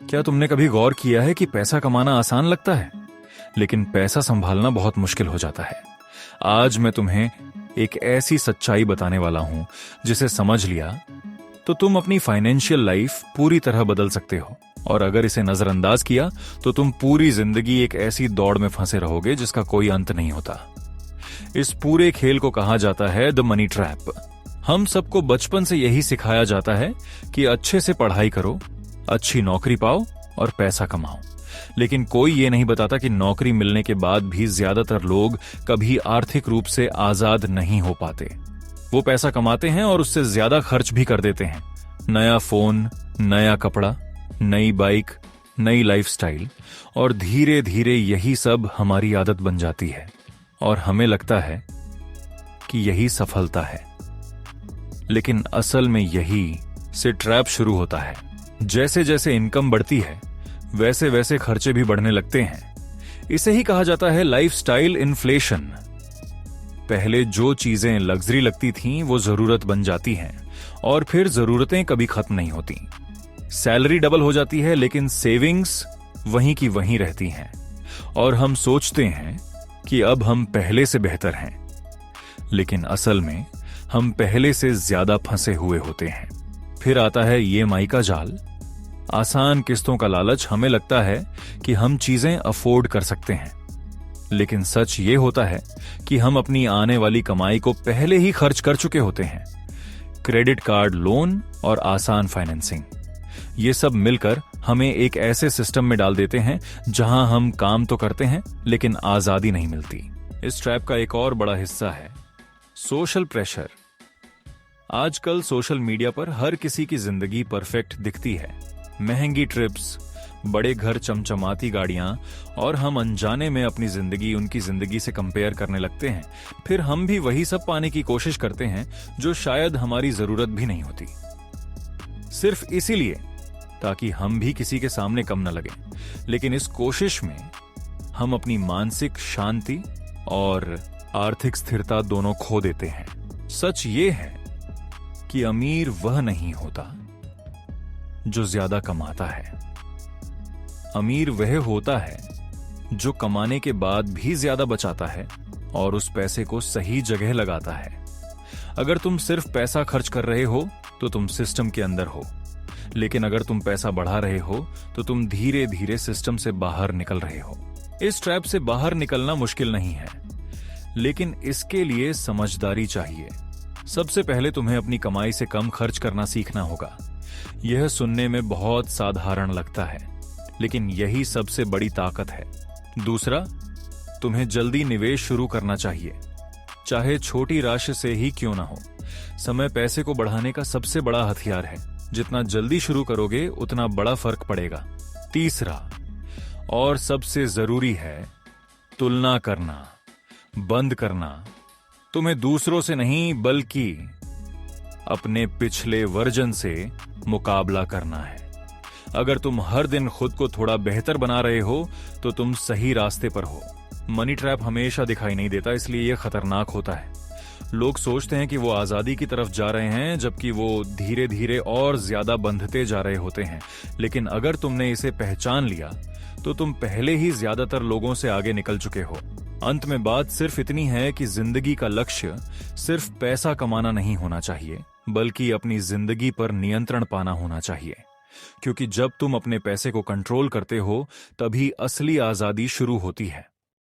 क्या तुमने कभी गौर किया है कि पैसा कमाना आसान लगता है, लेकिन पैसा संभालना बहुत मुश्किल हो जाता है। आज मैं तुम्हें एक ऐसी सच्चाई बताने वाला हूं जिसे समझ लिया तो तुम अपनी फाइनेंशियल लाइफ पूरी तरह बदल सकते हो, और अगर इसे नजरअंदाज किया तो तुम पूरी जिंदगी एक ऐसी दौड़ में फंसे रहोगे जिसका कोई अंत नहीं होता। इस पूरे खेल को कहा जाता है द मनी ट्रैप। हम सबको बचपन से यही सिखाया जाता है कि अच्छे से पढ़ाई करो, अच्छी नौकरी पाओ और पैसा कमाओ, लेकिन कोई ये नहीं बताता कि नौकरी मिलने के बाद भी ज्यादातर लोग कभी आर्थिक रूप से आजाद नहीं हो पाते। वो पैसा कमाते हैं और उससे ज्यादा खर्च भी कर देते हैं। नया फोन, नया कपड़ा, नई बाइक, नई लाइफस्टाइल, और धीरे धीरे यही सब हमारी आदत बन जाती है और हमें लगता है कि यही सफलता है। लेकिन असल में यही से ट्रैप शुरू होता है। जैसे जैसे इनकम बढ़ती है वैसे वैसे खर्चे भी बढ़ने लगते हैं। इसे ही कहा जाता है लाइफस्टाइल इन्फ्लेशन। पहले जो चीजें लग्जरी लगती थीं वो जरूरत बन जाती हैं, और फिर जरूरतें कभी खत्म नहीं होती। सैलरी डबल हो जाती है लेकिन सेविंग्स वहीं की वहीं रहती हैं, और हम सोचते हैं कि अब हम पहले से बेहतर हैं, लेकिन असल में हम पहले से ज्यादा फंसे हुए होते हैं। फिर आता है ईएमआई का जाल, आसान किस्तों का लालच। हमें लगता है कि हम चीजें अफोर्ड कर सकते हैं, लेकिन सच ये होता है कि हम अपनी आने वाली कमाई को पहले ही खर्च कर चुके होते हैं। क्रेडिट कार्ड, लोन और आसान फाइनेंसिंग, ये सब मिलकर हमें एक ऐसे सिस्टम में डाल देते हैं जहां हम काम तो करते हैं लेकिन आजादी नहीं मिलती। इस ट्रैप का एक और बड़ा हिस्सा है सोशल प्रेशर। आजकल सोशल मीडिया पर हर किसी की जिंदगी परफेक्ट दिखती है। महंगी ट्रिप्स, बड़े घर, चमचमाती गाड़ियां, और हम अनजाने में अपनी जिंदगी उनकी जिंदगी से कंपेयर करने लगते हैं। फिर हम भी वही सब पाने की कोशिश करते हैं जो शायद हमारी जरूरत भी नहीं होती, सिर्फ इसीलिए ताकि हम भी किसी के सामने कम न लगें। लेकिन इस कोशिश में हम अपनी मानसिक शांति और आर्थिक स्थिरता दोनों खो देते हैं। सच ये है कि अमीर वह नहीं होता जो ज्यादा कमाता है। अमीर वह होता है जो कमाने के बाद भी ज्यादा बचाता है और उस पैसे को सही जगह लगाता है। अगर तुम सिर्फ पैसा खर्च कर रहे हो तो तुम सिस्टम के अंदर हो, लेकिन अगर तुम पैसा बढ़ा रहे हो तो तुम धीरे धीरे सिस्टम से बाहर निकल रहे हो। इस ट्रैप से बाहर निकलना मुश्किल नहीं है, लेकिन इसके लिए समझदारी चाहिए। सबसे पहले तुम्हें अपनी कमाई से कम खर्च करना सीखना होगा। यह सुनने में बहुत साधारण लगता है, लेकिन यही सबसे बड़ी ताकत है। दूसरा, तुम्हें जल्दी निवेश शुरू करना चाहिए, चाहे छोटी राशि से ही क्यों ना हो। समय पैसे को बढ़ाने का सबसे बड़ा हथियार है। जितना जल्दी शुरू करोगे उतना बड़ा फर्क पड़ेगा। तीसरा और सबसे जरूरी है तुलना करना बंद करना। तुम्हें दूसरों से नहीं बल्कि अपने पिछले वर्जन से मुकाबला करना है। अगर तुम हर दिन खुद को थोड़ा बेहतर बना रहे हो तो तुम सही रास्ते पर हो। मनी ट्रैप हमेशा दिखाई नहीं देता, इसलिए यह खतरनाक होता है। लोग सोचते हैं कि वो आजादी की तरफ जा रहे हैं, जबकि वो धीरे धीरे और ज्यादा बंधते जा रहे होते हैं। लेकिन अगर तुमने इसे पहचान लिया तो तुम पहले ही ज्यादातर लोगों से आगे निकल चुके हो। अंत में बात सिर्फ इतनी है कि जिंदगी का लक्ष्य सिर्फ पैसा कमाना नहीं होना चाहिए, बल्कि अपनी जिंदगी पर नियंत्रण पाना होना चाहिए। क्योंकि जब तुम अपने पैसे को कंट्रोल करते हो तभी असली आजादी शुरू होती है।